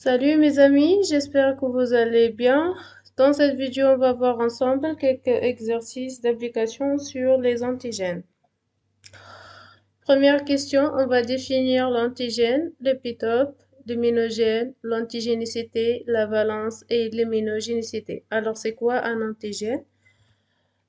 Salut mes amis, j'espère que vous allez bien. Dans cette vidéo, on va voir ensemble quelques exercices d'application sur les antigènes. Première question, on va définir l'antigène, l'épitope, l'immunogène, l'antigénicité, la valence et l'immunogénicité. Alors, c'est quoi un antigène?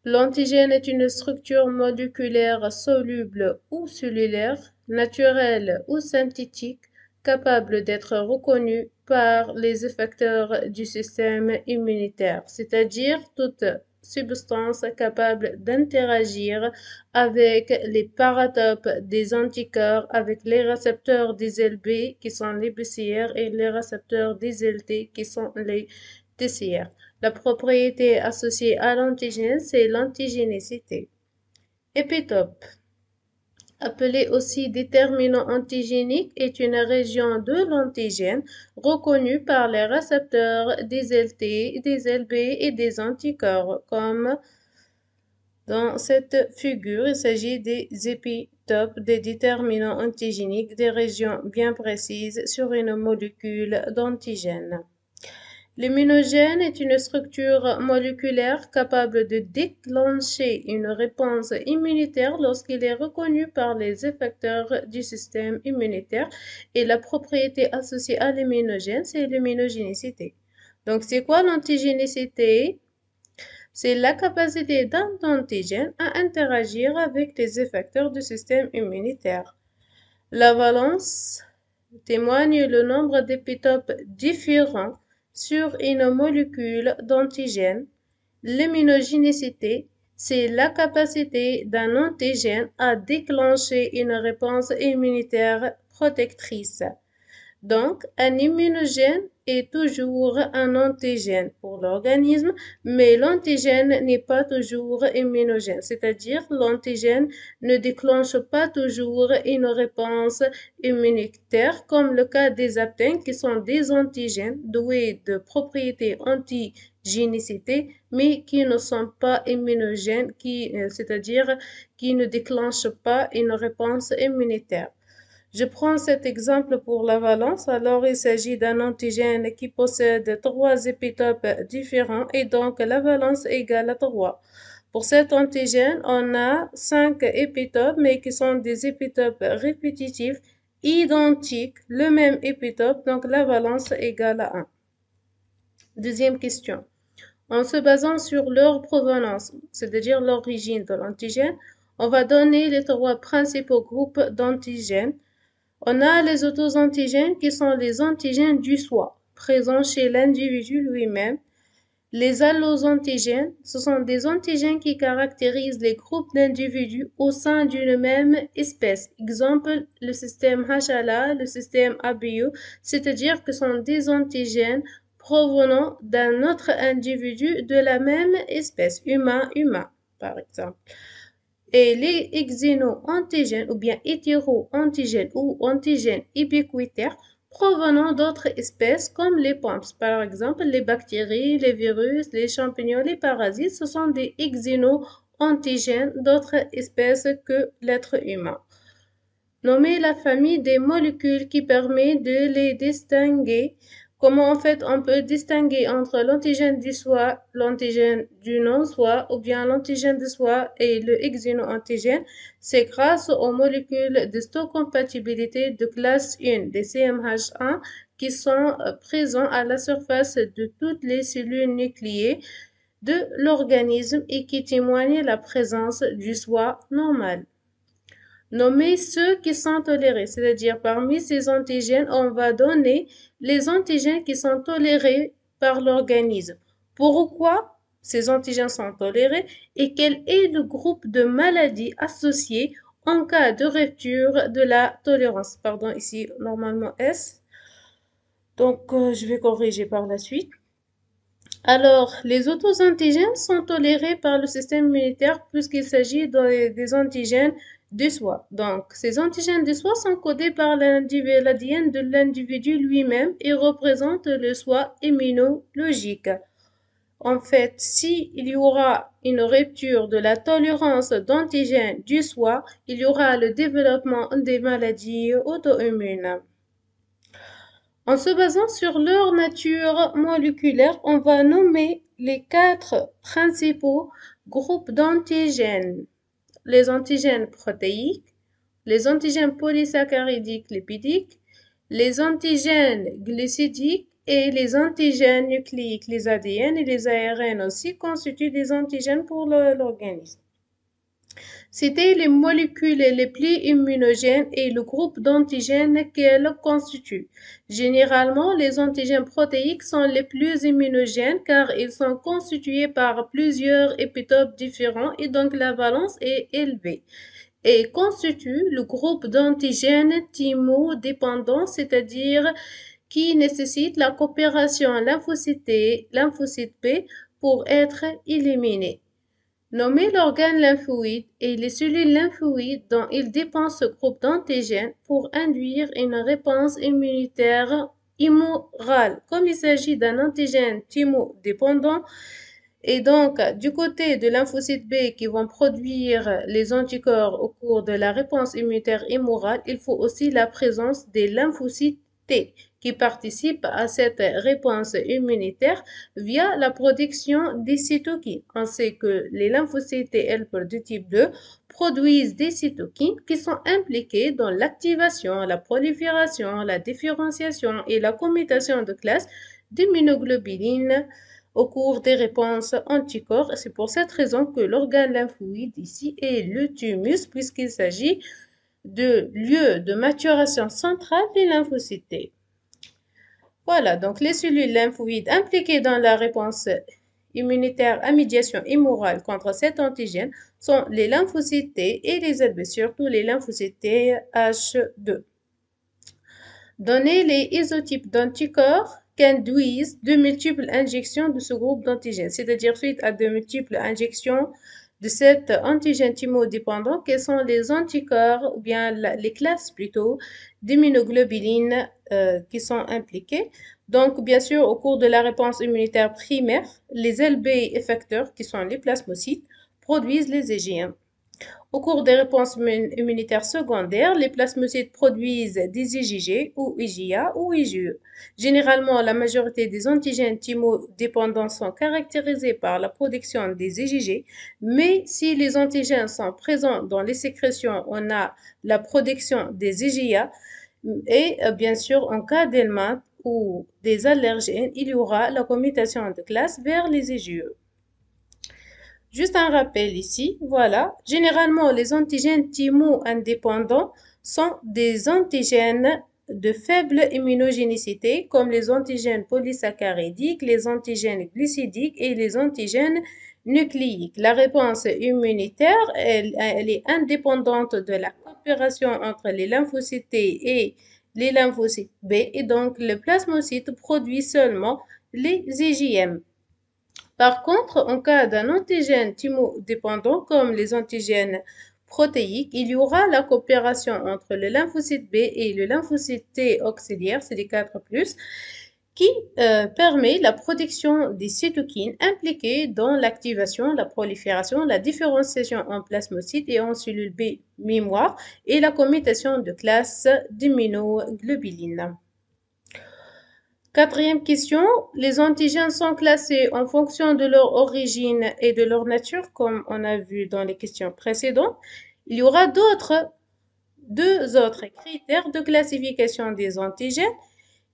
L'antigène est une structure moléculaire soluble ou cellulaire, naturelle ou synthétique, capable d'être reconnue par les effecteurs du système immunitaire, c'est-à-dire toute substance capable d'interagir avec les paratopes des anticorps, avec les récepteurs des LB qui sont les BCR et les récepteurs des LT qui sont les TCR. La propriété associée à l'antigène, c'est l'antigénicité. Épitope, appelé aussi déterminant antigénique, est une région de l'antigène reconnue par les récepteurs des LT, des LB et des anticorps. Comme dans cette figure, il s'agit des épitopes, des déterminants antigéniques, des régions bien précises sur une molécule d'antigène. L'immunogène est une structure moléculaire capable de déclencher une réponse immunitaire lorsqu'il est reconnu par les effecteurs du système immunitaire et la propriété associée à l'immunogène, c'est l'immunogénicité. Donc, c'est quoi l'antigénicité? C'est la capacité d'un antigène à interagir avec les effecteurs du système immunitaire. La valence témoigne le nombre d'épitopes différents sur une molécule d'antigène. L'immunogénicité, c'est la capacité d'un antigène à déclencher une réponse immunitaire protectrice. Donc, un immunogène est toujours un antigène pour l'organisme, mais l'antigène n'est pas toujours immunogène, c'est-à-dire l'antigène ne déclenche pas toujours une réponse immunitaire, comme le cas des aptènes qui sont des antigènes doués de propriétés antigénicité, mais qui ne sont pas immunogènes, c'est-à-dire qui ne déclenchent pas une réponse immunitaire. Je prends cet exemple pour la valence. Alors, il s'agit d'un antigène qui possède trois épitopes différents et donc la valence égale à 3. Pour cet antigène, on a 5 épitopes, mais qui sont des épitopes répétitifs, identiques, le même épitope, donc la valence égale à 1. Deuxième question. En se basant sur leur provenance, c'est-à-dire l'origine de l'antigène, on va donner les trois principaux groupes d'antigènes. On a les autoantigènes qui sont les antigènes du soi, présents chez l'individu lui-même. Les alloantigènes, ce sont des antigènes qui caractérisent les groupes d'individus au sein d'une même espèce. Exemple, le système HLA, le système ABO, c'est-à-dire que ce sont des antigènes provenant d'un autre individu de la même espèce, humain, par exemple. Et les xéno-antigènes ou bien hétéro-antigènes ou antigènes ubiquitaires provenant d'autres espèces comme les PAMPs. Par exemple, les bactéries, les virus, les champignons, les parasites, ce sont des xéno-antigènes d'autres espèces que l'être humain. Nommer la famille des molécules qui permet de les distinguer. Comment en fait on peut distinguer entre l'antigène du soi, l'antigène du non-soi ou bien l'antigène de soi et le xéno-antigène? C'est grâce aux molécules d'histocompatibilité de classe 1, des CMH1, qui sont présents à la surface de toutes les cellules nucléées de l'organisme et qui témoignent la présence du soi normal. Nommer ceux qui sont tolérés, c'est-à-dire parmi ces antigènes, on va donner les antigènes qui sont tolérés par l'organisme. Pourquoi ces antigènes sont tolérés et quel est le groupe de maladies associées en cas de rupture de la tolérance. Pardon, ici normalement S. Donc, je vais corriger par la suite. Alors, les autoantigènes sont tolérés par le système immunitaire puisqu'il s'agit des antigènes de soi. Donc, ces antigènes de soi sont codés par l'ADN de l'individu lui-même et représentent le soi immunologique. En fait, s'il y aura une rupture de la tolérance d'antigènes du soi, il y aura le développement des maladies auto-immunes. En se basant sur leur nature moléculaire, on va nommer les 4 principaux groupes d'antigènes. Les antigènes protéiques, les antigènes polysaccharidiques lipidiques, les antigènes glucidiques et les antigènes nucléiques. Les ADN et les ARN aussi constituent des antigènes pour l'organisme. C'était les molécules les plus immunogènes et le groupe d'antigènes qu'elles constituent. Généralement, les antigènes protéiques sont les plus immunogènes car ils sont constitués par plusieurs épitopes différents et donc la valence est élevée. Et constituent le groupe d'antigènes thymodépendants, c'est-à-dire qui nécessitent la coopération lymphocyte B pour être éliminés. Nommez l'organe lymphoïde et les cellules lymphoïdes dont il dépend ce groupe d'antigènes pour induire une réponse immunitaire immorale. Comme il s'agit d'un antigène thymodépendant, et donc du côté de lymphocytes B qui vont produire les anticorps au cours de la réponse immunitaire immorale, il faut aussi la présence des lymphocytes T qui participent à cette réponse immunitaire via la production des cytokines. On sait que les lymphocytes T helper de type 2 produisent des cytokines qui sont impliquées dans l'activation, la prolifération, la différenciation et la commutation de classe d'immunoglobulines au cours des réponses anticorps. C'est pour cette raison que l'organe lymphoïde ici est le thymus puisqu'il s'agit de lieu de maturation centrale des lymphocytes T. Voilà, donc les cellules lymphoïdes impliquées dans la réponse immunitaire à médiation immorale contre cet antigène sont les lymphocytes T et les LB, surtout les lymphocytes Th2. Donnez les isotypes d'anticorps qu'induisent de multiples injections de ce groupe d'antigènes, c'est-à-dire suite à de multiples injections de cet antigène thymodépendant, quels sont les anticorps ou bien les classes plutôt d'immunoglobulines qui sont impliquées. Donc, bien sûr, au cours de la réponse immunitaire primaire, les LB effecteurs, qui sont les plasmocytes, produisent les IgM. Au cours des réponses immunitaires secondaires, les plasmocytes produisent des IgG ou IgA ou IgE. Généralement, la majorité des antigènes thymodépendants sont caractérisés par la production des IgG, mais si les antigènes sont présents dans les sécrétions, on a la production des IgA et bien sûr, en cas d'helminth ou des allergènes, il y aura la commutation de classe vers les IgE. Juste un rappel ici, voilà. Généralement, les antigènes thymo-indépendants sont des antigènes de faible immunogénicité, comme les antigènes polysaccharidiques, les antigènes glucidiques et les antigènes nucléiques. La réponse immunitaire, elle est indépendante de la coopération entre les lymphocytes T et les lymphocytes B, et donc le plasmocyte produit seulement les IgM. Par contre, en cas d'un antigène thymodépendant comme les antigènes protéiques, il y aura la coopération entre le lymphocyte B et le lymphocyte T auxiliaire, c'est les 4+, qui permet la production des cytokines impliquées dans l'activation, la prolifération, la différenciation en plasmocytes et en cellules B mémoire et la commutation de classe d'immunoglobulines. Quatrième question, les antigènes sont classés en fonction de leur origine et de leur nature, comme on a vu dans les questions précédentes. Il y aura deux autres critères de classification des antigènes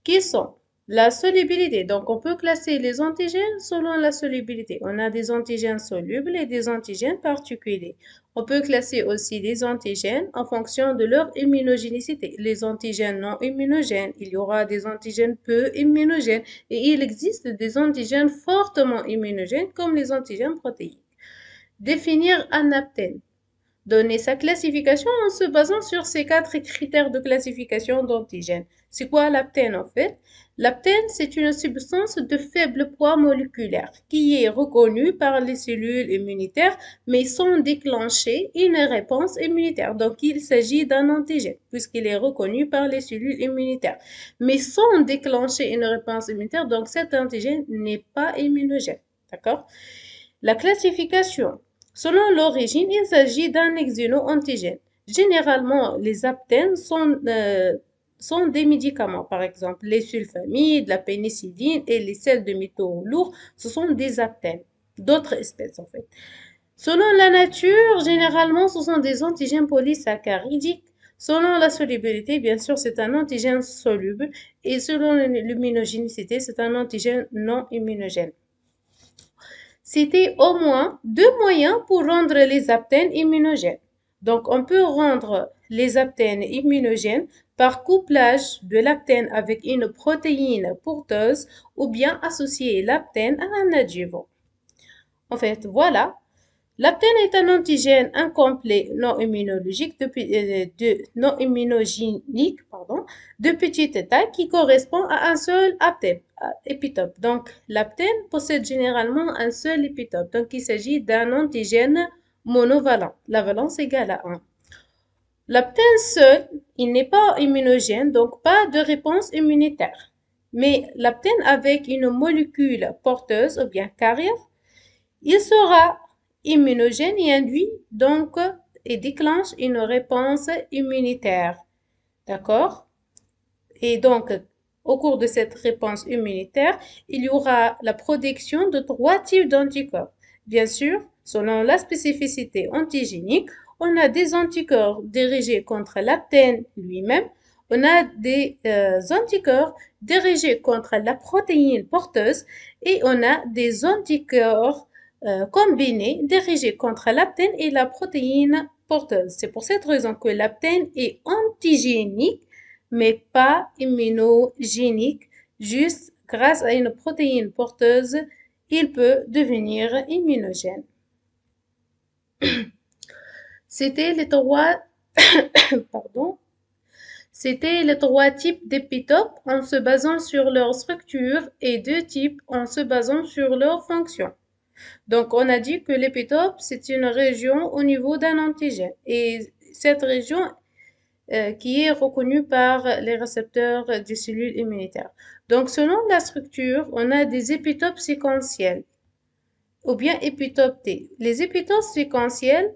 qui sont la solubilité. Donc, on peut classer les antigènes selon la solubilité. On a des antigènes solubles et des antigènes particuliers. On peut classer aussi les antigènes en fonction de leur immunogénicité. Les antigènes non immunogènes, il y aura des antigènes peu immunogènes et il existe des antigènes fortement immunogènes comme les antigènes protéiques. Définir un aptène. Donner sa classification en se basant sur ces 4 critères de classification d'antigènes. C'est quoi l'aptène en fait? L'aptène, c'est une substance de faible poids moléculaire qui est reconnue par les cellules immunitaires mais sans déclencher une réponse immunitaire. Donc, il s'agit d'un antigène puisqu'il est reconnu par les cellules immunitaires mais sans déclencher une réponse immunitaire. Donc, cet antigène n'est pas immunogène. D'accord? La classification. Selon l'origine, il s'agit d'un xéno-antigène. Généralement, les aptènes sont sont des médicaments. Par exemple, les sulfamides, la pénicilline et les sels de métaux lourds, ce sont des aptènes, d'autres espèces en fait. Selon la nature, généralement, ce sont des antigènes polysaccharidiques. Selon la solubilité, bien sûr, c'est un antigène soluble. Et selon l'immunogénicité, c'est un antigène non immunogène. C'était au moins deux moyens pour rendre les aptènes immunogènes. Donc, on peut rendre les aptènes immunogènes par couplage de l'aptène avec une protéine porteuse ou bien associer l'aptène à un adjuvant. En fait, voilà. L'aptène est un antigène incomplet non immunologique non immunogénique de petite taille qui correspond à un seul épitope. Donc, l'aptène possède généralement un seul épitope. Donc, il s'agit d'un antigène monovalent. La valence égale à 1. L'aptène seul, il n'est pas immunogène, donc pas de réponse immunitaire. Mais l'aptène avec une molécule porteuse ou bien carrière, il sera immunogène et induit donc et déclenche une réponse immunitaire. D'accord? Et donc, au cours de cette réponse immunitaire, il y aura la production de 3 types d'anticorps. Bien sûr, selon la spécificité antigénique, on a des anticorps dirigés contre l'aptène lui-même, on a des anticorps dirigés contre la protéine porteuse et on a des anticorps combinés dirigés contre l'aptène et la protéine porteuse. C'est pour cette raison que l'aptène est antigénique mais pas immunogénique. Juste grâce à une protéine porteuse, il peut devenir immunogène. C'était les trois, C'était les 3 types d'épitopes en se basant sur leur structure et 2 types en se basant sur leur fonction. Donc, on a dit que l'épitope, c'est une région au niveau d'un antigène. Et cette région qui est reconnue par les récepteurs des cellules immunitaires. Donc, selon la structure, on a des épitopes séquentiels ou bien épitopes T. Les épitopes séquentiels,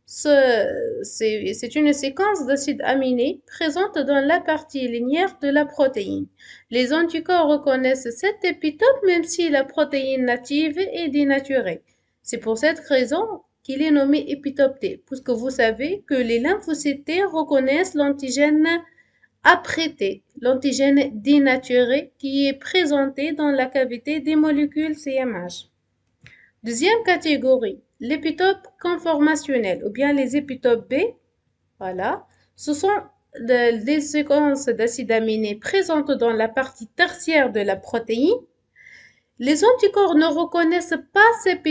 c'est une séquence d'acides aminés présente dans la partie linéaire de la protéine. Les anticorps reconnaissent cet épitope même si la protéine native est dénaturée. C'est pour cette raison qu'il est nommé épitope T, puisque vous savez que les lymphocytes T reconnaissent l'antigène apprêté, l'antigène dénaturé qui est présenté dans la cavité des molécules CMH. Deuxième catégorie, l'épitope conformationnel ou bien les épitopes B. Voilà, ce sont des séquences d'acides aminés présentes dans la partie tertiaire de la protéine. Les anticorps ne reconnaissent pas cet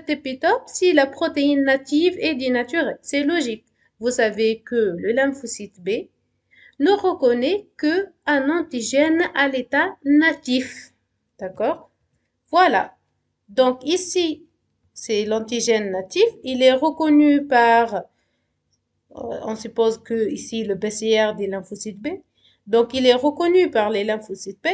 épitope si la protéine native est dénaturée. C'est logique. Vous savez que le lymphocyte B ne reconnaît qu'un antigène à l'état natif. D'accord? Voilà. Donc ici, c'est l'antigène natif. Il est reconnu par, on suppose que ici le BCR des lymphocytes B. Donc il est reconnu par les lymphocytes B.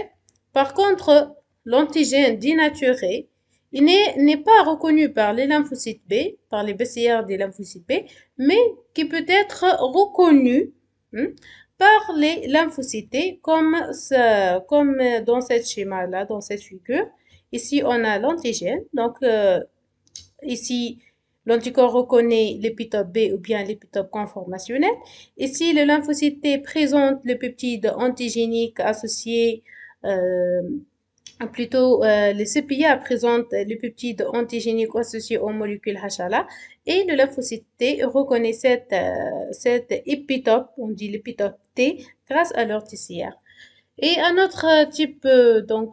Par contre, l'antigène dénaturé, il n'est pas reconnu par les lymphocytes B, par les BCR des lymphocytes B, mais qui peut être reconnu par les lymphocytes T, comme dans ce schéma-là, dans cette figure. Ici, on a l'antigène. Donc, ici, l'anticorps reconnaît l'épitope B ou bien l'épitope conformationnel. Ici, le lymphocyte T présente le peptide antigénique associé, les CPA présentent le peptide antigénique associé aux molécules HLA et le lymphocyte T reconnaît cette épitope, on dit l'épitope T, grâce à leur TCR. Et un autre type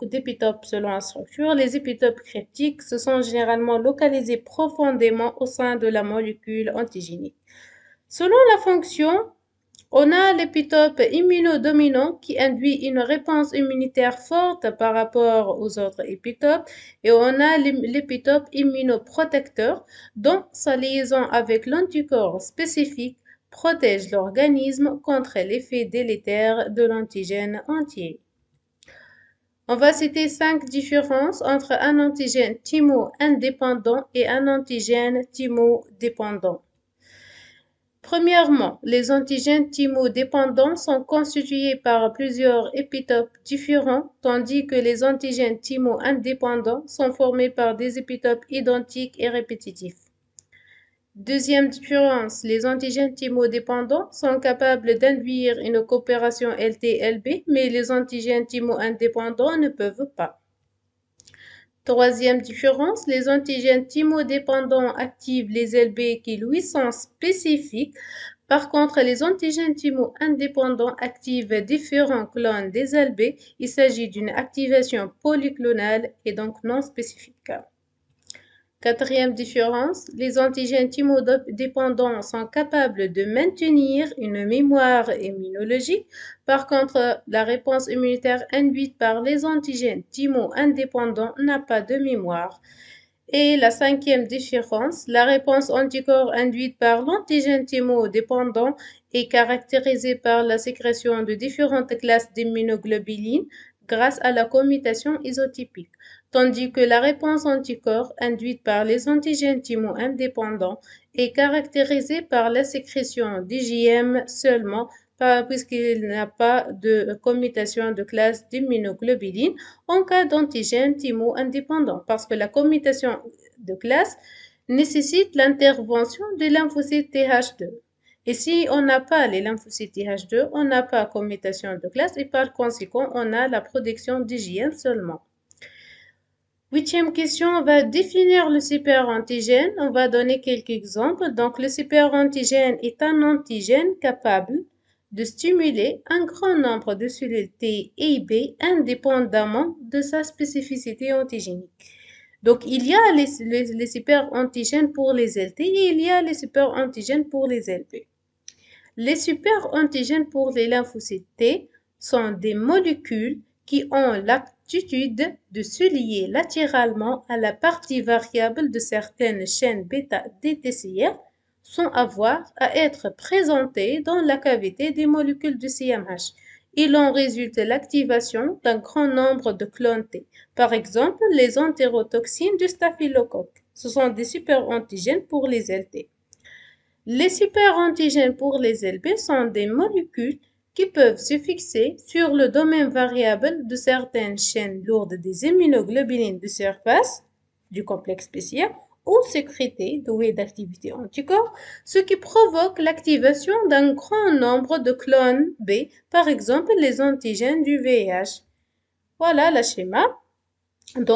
d'épitope selon la structure, les épitopes cryptiques, se sont généralement localisés profondément au sein de la molécule antigénique. Selon la fonction, on a l'épitope immunodominant qui induit une réponse immunitaire forte par rapport aux autres épitopes et on a l'épitope immunoprotecteur dont sa liaison avec l'anticorps spécifique protège l'organisme contre l'effet délétère de l'antigène entier. On va citer 5 différences entre un antigène thymo-indépendant et un antigène thymo-dépendant. Premièrement, les antigènes thymodépendants sont constitués par plusieurs épitopes différents, tandis que les antigènes thymo-indépendants sont formés par des épitopes identiques et répétitifs. Deuxième différence, les antigènes thymodépendants sont capables d'induire une coopération LT-LB, mais les antigènes thymo-indépendants ne peuvent pas. Troisième différence, les antigènes thymodépendants activent les LB qui lui sont spécifiques. Par contre, les antigènes thymo-indépendants activent différents clones des LB. Il s'agit d'une activation polyclonale et donc non spécifique. Quatrième différence, les antigènes thymodépendants sont capables de maintenir une mémoire immunologique. Par contre, la réponse immunitaire induite par les antigènes thymo-indépendants n'a pas de mémoire. Et la cinquième différence, la réponse anticorps induite par l'antigène thymodépendant est caractérisée par la sécrétion de différentes classes d'immunoglobulines grâce à la commutation isotypique, tandis que la réponse anticorps induite par les antigènes thymo-indépendants est caractérisée par la sécrétion d'IgM seulement, puisqu'il n'y a pas de commutation de classe d'immunoglobulines en cas d'antigène thymo-indépendant, parce que la commutation de classe nécessite l'intervention des lymphocytes Th2. Et si on n'a pas les lymphocytes Th2, on n'a pas commutation de classe et par conséquent, on a la production d'IgM seulement. Huitième question, on va définir le superantigène. On va donner quelques exemples. Donc, le superantigène est un antigène capable de stimuler un grand nombre de cellules T et B indépendamment de sa spécificité antigénique. Donc, il y a les superantigènes pour les LT et il y a les superantigènes pour les LB. Les superantigènes pour les lymphocytes T sont des molécules qui ont l'aptitude de se lier latéralement à la partie variable de certaines chaînes bêta-DTCR sans avoir à être présentées dans la cavité des molécules du CMH. Il en résulte l'activation d'un grand nombre de clones T. Par exemple, les entérotoxines du staphylocoque. Ce sont des superantigènes pour les LT. Les superantigènes pour les LB sont des molécules qui peuvent se fixer sur le domaine variable de certaines chaînes lourdes des immunoglobulines de surface du complexe spécial ou sécrétées douées d'activité anticorps, ce qui provoque l'activation d'un grand nombre de clones B, par exemple les antigènes du VIH. Voilà le schéma. Donc,